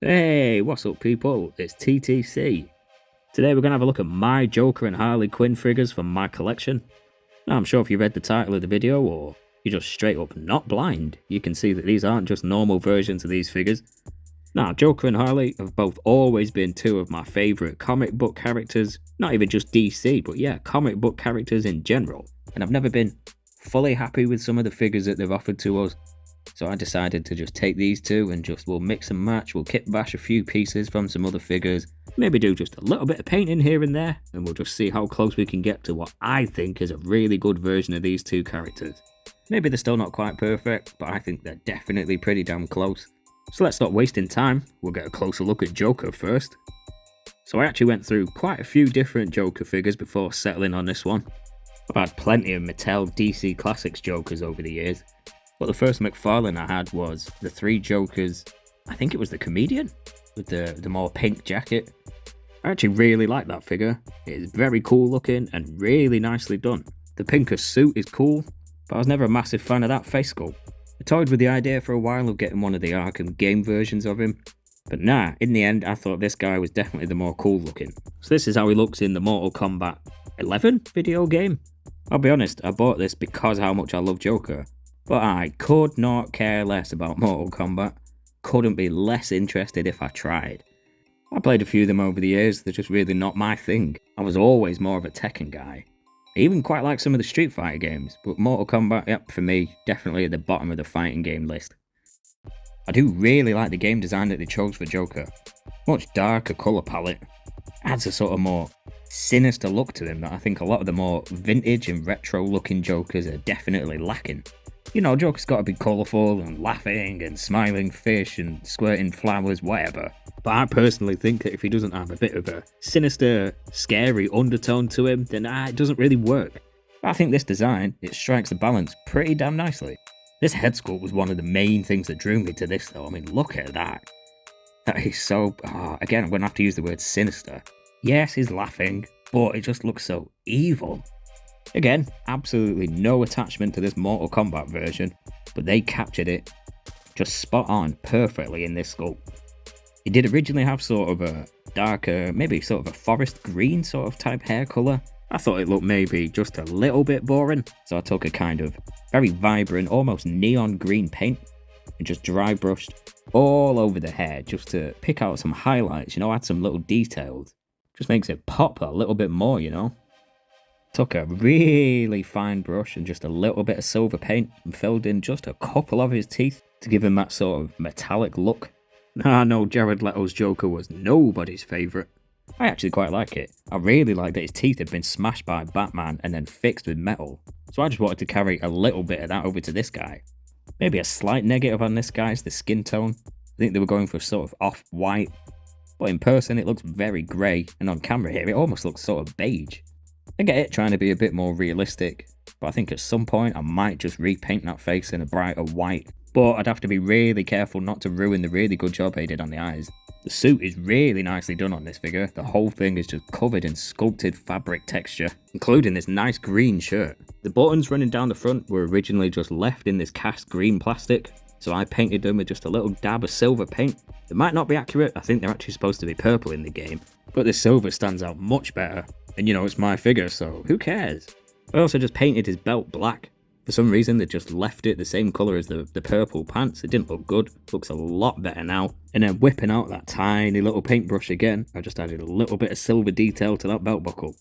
Hey, what's up people? It's TTC. Today we're going to have a look at my Joker and Harley Quinn figures from my collection. Now I'm sure if you read the title of the video or you're just straight up not blind, you can see that these aren't just normal versions of these figures. Now Joker and Harley have both always been two of my favourite comic book characters, not even just DC, but yeah, comic book characters in general. And I've never been fully happy with some of the figures that they've offered to us. So I decided to just take these two and we'll mix and match, we'll kitbash a few pieces from some other figures, maybe do just a little bit of painting here and there, and we'll just see how close we can get to what I think is a really good version of these two characters. Maybe they're still not quite perfect, but I think they're definitely pretty damn close. So let's stop wasting time, we'll get a closer look at Joker first. So I actually went through quite a few different Joker figures before settling on this one. I've had plenty of Mattel DC Classics Jokers over the years. But the first Mcfarlane I had was the three Jokers, I think it was the comedian, with the more pink jacket. I actually really like that figure, it is very cool looking and really nicely done. The pinker suit is cool, but I was never a massive fan of that face sculpt. I toyed with the idea for a while of getting one of the Arkham game versions of him, but nah, in the end I thought this guy was definitely the more cool looking. So this is how he looks in the Mortal Kombat 11 video game. I'll be honest, I bought this because how much I love Joker. But I could not care less about Mortal Kombat, couldn't be less interested if I tried. I played a few of them over the years, they're just really not my thing. I was always more of a Tekken guy. I even quite like some of the Street Fighter games, but Mortal Kombat, yep, for me, definitely at the bottom of the fighting game list. I do really like the game design that they chose for Joker. Much darker colour palette, adds a sort of more sinister look to him that I think a lot of the more vintage and retro looking Jokers are definitely lacking. You know, Joker's got to be colourful and laughing and smiling fish and squirting flowers, whatever. But I personally think that if he doesn't have a bit of a sinister, scary undertone to him, then it doesn't really work. But I think this design, it strikes the balance pretty damn nicely. This head sculpt was one of the main things that drew me to this though. I mean, look at that. That is so, again, I'm going to have to use the word sinister. Yes, he's laughing, but it just looks so evil. Again, absolutely no attachment to this Mortal Kombat version, but they captured it just spot on perfectly in this sculpt. It did originally have sort of a darker, maybe sort of a forest green sort of type hair colour. I thought it looked maybe just a little bit boring, so I took a kind of very vibrant, almost neon green paint and just dry brushed all over the hair just to pick out some highlights, you know, add some little details. Just makes it pop a little bit more, you know. Took a really fine brush and just a little bit of silver paint and filled in just a couple of his teeth to give him that sort of metallic look. I know Jared Leto's Joker was nobody's favourite. I actually quite like it. I really like that his teeth had been smashed by Batman and then fixed with metal. So I just wanted to carry a little bit of that over to this guy. Maybe a slight negative on this guy is the skin tone. I think they were going for sort of off-white. But in person it looks very grey, and on camera here it almost looks sort of beige. I get it, trying to be a bit more realistic, but I think at some point I might just repaint that face in a brighter white. But I'd have to be really careful not to ruin the really good job they did on the eyes. The suit is really nicely done on this figure, the whole thing is just covered in sculpted fabric texture, including this nice green shirt. The buttons running down the front were originally just left in this cast green plastic, so I painted them with just a little dab of silver paint. It might not be accurate, I think they're actually supposed to be purple in the game, but the silver stands out much better. And you know, it's my figure, so who cares? I also just painted his belt black. For some reason, they just left it the same colour as the purple pants. It didn't look good. Looks a lot better now. And then whipping out that tiny little paintbrush again, I just added a little bit of silver detail to that belt buckle.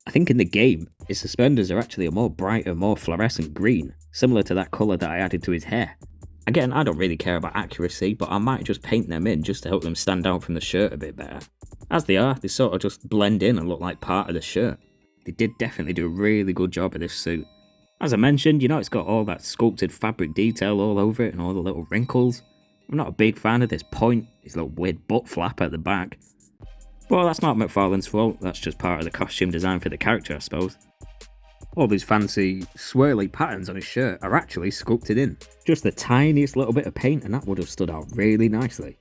I think in the game, his suspenders are actually a more brighter, more fluorescent green, similar to that colour that I added to his hair. Again, I don't really care about accuracy, but I might just paint them in just to help them stand out from the shirt a bit better. As they are, they sort of just blend in and look like part of the shirt. They did definitely do a really good job of this suit. As I mentioned, you know, it's got all that sculpted fabric detail all over it and all the little wrinkles. I'm not a big fan of this point, his little weird butt flap at the back. Well, that's not Mcfarlane's fault, that's just part of the costume design for the character, I suppose. All these fancy, swirly patterns on his shirt are actually sculpted in. Just the tiniest little bit of paint and that would have stood out really nicely.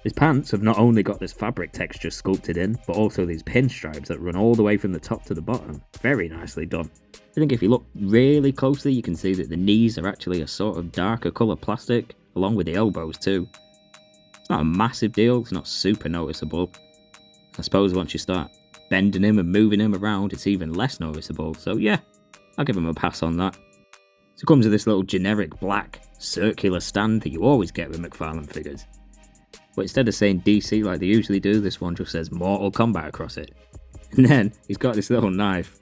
His pants have not only got this fabric texture sculpted in, but also these pinstripes that run all the way from the top to the bottom. Very nicely done. I think if you look really closely, you can see that the knees are actually a sort of darker colour plastic, along with the elbows too. Not a massive deal, it's not super noticeable. I suppose once you start bending him and moving him around, it's even less noticeable, so yeah, I'll give him a pass on that. So it comes with this little generic black circular stand that you always get with Mcfarlane figures. But instead of saying DC like they usually do, this one just says Mortal Kombat across it. And then he's got this little knife.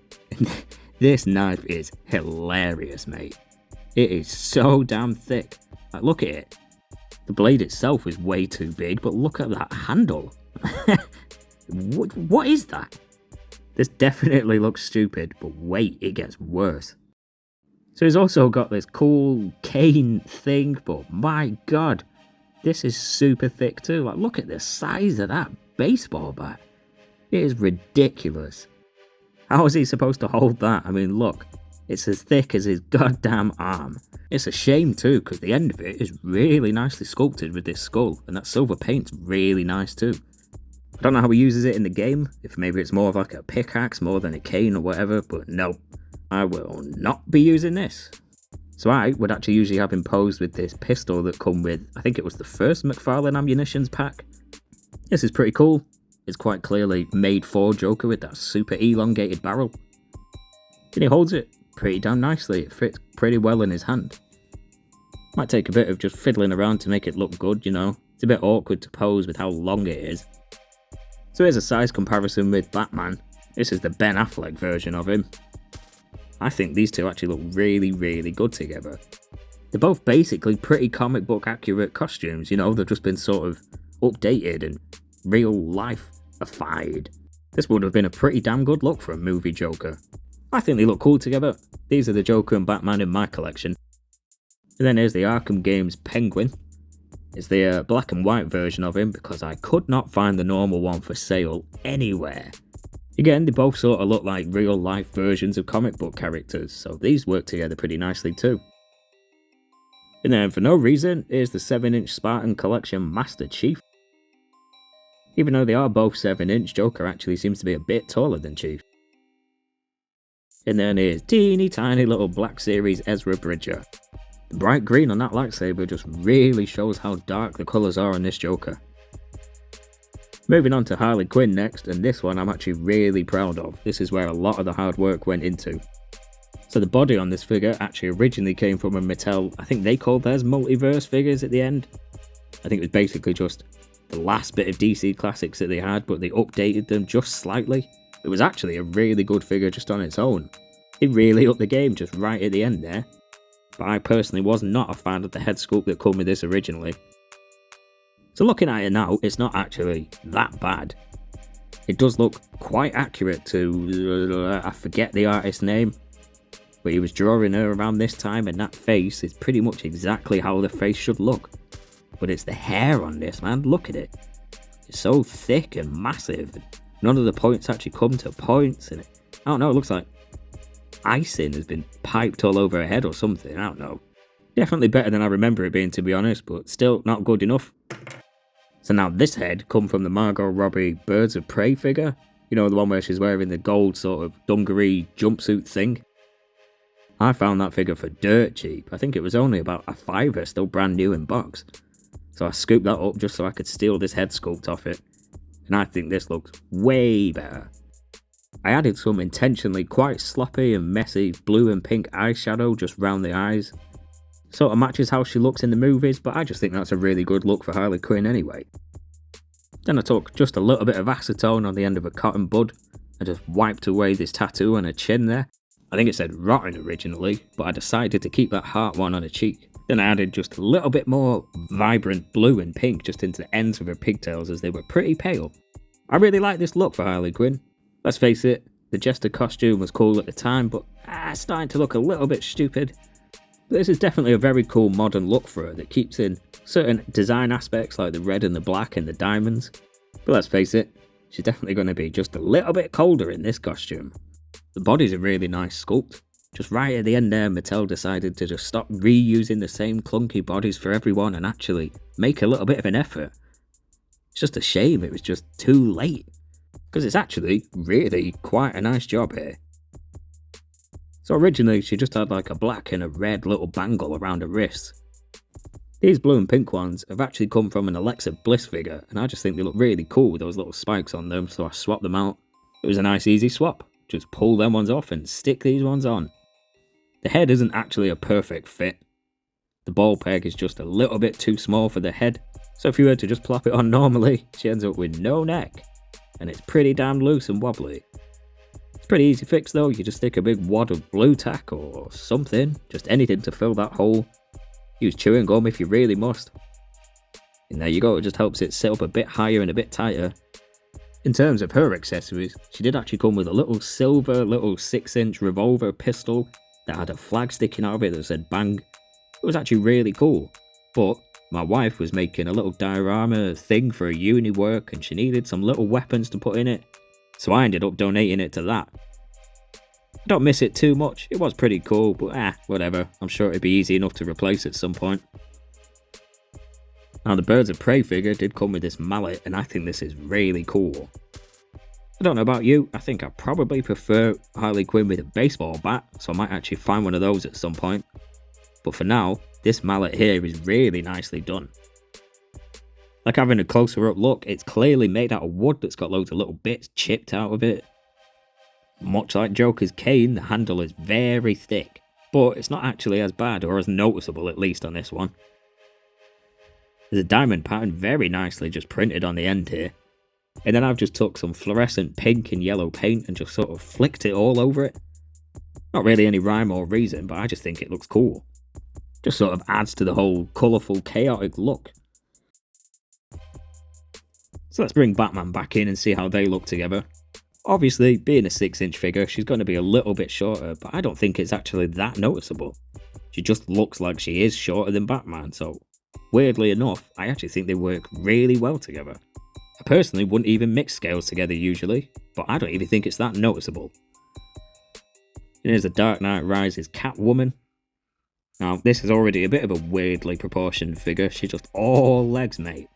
This knife is hilarious, mate. It is so damn thick. Like, look at it. The blade itself is way too big, but look at that handle. What is that? This definitely looks stupid, but wait, it gets worse. So he's also got this cool cane thing, but my god, this is super thick too. Like, look at the size of that baseball bat. It is ridiculous. How is he supposed to hold that? I mean, look, it's as thick as his goddamn arm. It's a shame too, because the end of it is really nicely sculpted with this skull, and that silver paint's really nice too. I don't know how he uses it in the game, if maybe it's more of like a pickaxe more than a cane or whatever, but no, I will not be using this. So I would actually usually have him posed with this pistol that come with, I think it was the first Mcfarlane ammunitions pack. This is pretty cool. It's quite clearly made for Joker with that super elongated barrel. And he holds it pretty damn nicely, it fits pretty well in his hand. Might take a bit of just fiddling around to make it look good, you know. It's a bit awkward to pose with how long it is. So here's a size comparison with Batman. This is the Ben Affleck version of him. I think these two actually look really, really good together. They're both basically pretty comic book accurate costumes, you know, they've just been sort of updated and real life-ified. This would have been a pretty damn good look for a movie Joker. I think they look cool together. These are the Joker and Batman in my collection. And then here's the Arkham Games Penguin. It's the black and white version of him because I could not find the normal one for sale anywhere. Again, they both sort of look like real life versions of comic book characters, so these work together pretty nicely too. And then for no reason, here's the 7-inch Spartan Collection Master Chief. Even though they are both 7-inch, Joker actually seems to be a bit taller than Chief. And then here's teeny tiny little Black Series Ezra Bridger. The bright green on that lightsaber just really shows how dark the colours are on this Joker. Moving on to Harley Quinn next, and this one I'm actually really proud of. This is where a lot of the hard work went into. So the body on this figure actually originally came from a Mattel, I think they called theirs multiverse figures at the end. I think it was basically just the last bit of DC classics that they had, but they updated them just slightly. It was actually a really good figure just on its own. It really upped the game just right at the end there. But I personally was not a fan of the head sculpt that came with this originally. So looking at it now, it's not actually that bad. It does look quite accurate to, I forget the artist's name, but he was drawing her around this time, and that face is pretty much exactly how the face should look. But it's the hair on this, man, look at it. It's so thick and massive. None of the points actually come to points, and I don't know, it looks like icing has been piped all over her head or something, I don't know. Definitely better than I remember it being, to be honest, but still not good enough. So now this head come from the Margot Robbie Birds of Prey figure. You know, the one where she's wearing the gold sort of dungaree jumpsuit thing. I found that figure for dirt cheap. I think it was only about a $5, still brand new in box. So I scooped that up just so I could steal this head sculpt off it. And I think this looks way better. I added some intentionally quite sloppy and messy blue and pink eyeshadow just round the eyes. Sort of matches how she looks in the movies, but I just think that's a really good look for Harley Quinn anyway. Then I took just a little bit of acetone on the end of a cotton bud and just wiped away this tattoo on her chin there. I think it said rotten originally, but I decided to keep that heart one on her cheek. Then I added just a little bit more vibrant blue and pink just into the ends of her pigtails as they were pretty pale. I really like this look for Harley Quinn. Let's face it, the Jester costume was cool at the time, but it's starting to look a little bit stupid. But this is definitely a very cool modern look for her that keeps in certain design aspects like the red and the black and the diamonds. But let's face it, she's definitely going to be just a little bit colder in this costume. The body's a really nice sculpt. Just right at the end there, Mattel decided to just stop reusing the same clunky bodies for everyone and actually make a little bit of an effort. It's just a shame it was just too late, because it's actually really quite a nice job here. So originally she just had like a black and a red little bangle around her wrist. These blue and pink ones have actually come from an Alexa Bliss figure, and I just think they look really cool with those little spikes on them, so I swapped them out. It was a nice easy swap. Just pull them ones off and stick these ones on. The head isn't actually a perfect fit. The ball peg is just a little bit too small for the head, so if you were to just plop it on normally, she ends up with no neck, and it's pretty damn loose and wobbly. It's pretty easy fix though, you just stick a big wad of blue tack or something, just anything to fill that hole. Use chewing gum if you really must. And there you go, it just helps it sit up a bit higher and a bit tighter. In terms of her accessories, she did actually come with a little silver 6-inch revolver pistol that had a flag sticking out of it that said bang. It was actually really cool, but my wife was making a little diorama thing for a uni work and she needed some little weapons to put in it, so I ended up donating it to that. I don't miss it too much, it was pretty cool, but whatever, I'm sure it'd be easy enough to replace at some point. Now the Birds of Prey figure did come with this mallet and I think this is really cool. I don't know about you, I think I probably prefer Harley Quinn with a baseball bat, so I might actually find one of those at some point. But for now, this mallet here is really nicely done. Like having a closer up look, it's clearly made out of wood that's got loads of little bits chipped out of it. Much like Joker's cane, the handle is very thick, but it's not actually as bad or as noticeable, at least on this one. There's a diamond pattern very nicely just printed on the end here. And then I've just took some fluorescent pink and yellow paint and just sort of flicked it all over it. Not really any rhyme or reason, but I just think it looks cool. Just sort of adds to the whole colourful, chaotic look. So let's bring Batman back in and see how they look together. Obviously, being a 6-inch figure, she's going to be a little bit shorter, but I don't think it's actually that noticeable. She just looks like she is shorter than Batman, so weirdly enough, I actually think they work really well together. I personally wouldn't even mix scales together usually, but I don't even think it's that noticeable. And here's a Dark Knight Rises Catwoman. Now, this is already a bit of a weirdly proportioned figure, she's just all legs, mate.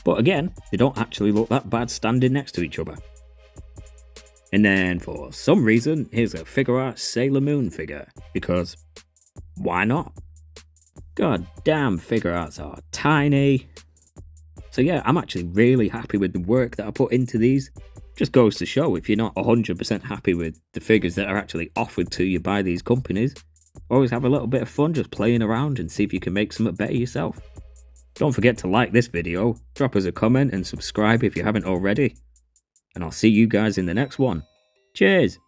But again, they don't actually look that bad standing next to each other. And then, for some reason, here's a Figure Art Sailor Moon figure, because why not? God damn, figure arts are tiny. So yeah, I'm actually really happy with the work that I put into these. Just goes to show, if you're not 100% happy with the figures that are actually offered to you by these companies, always have a little bit of fun just playing around and see if you can make something better yourself. Don't forget to like this video, drop us a comment and subscribe if you haven't already. And I'll see you guys in the next one. Cheers!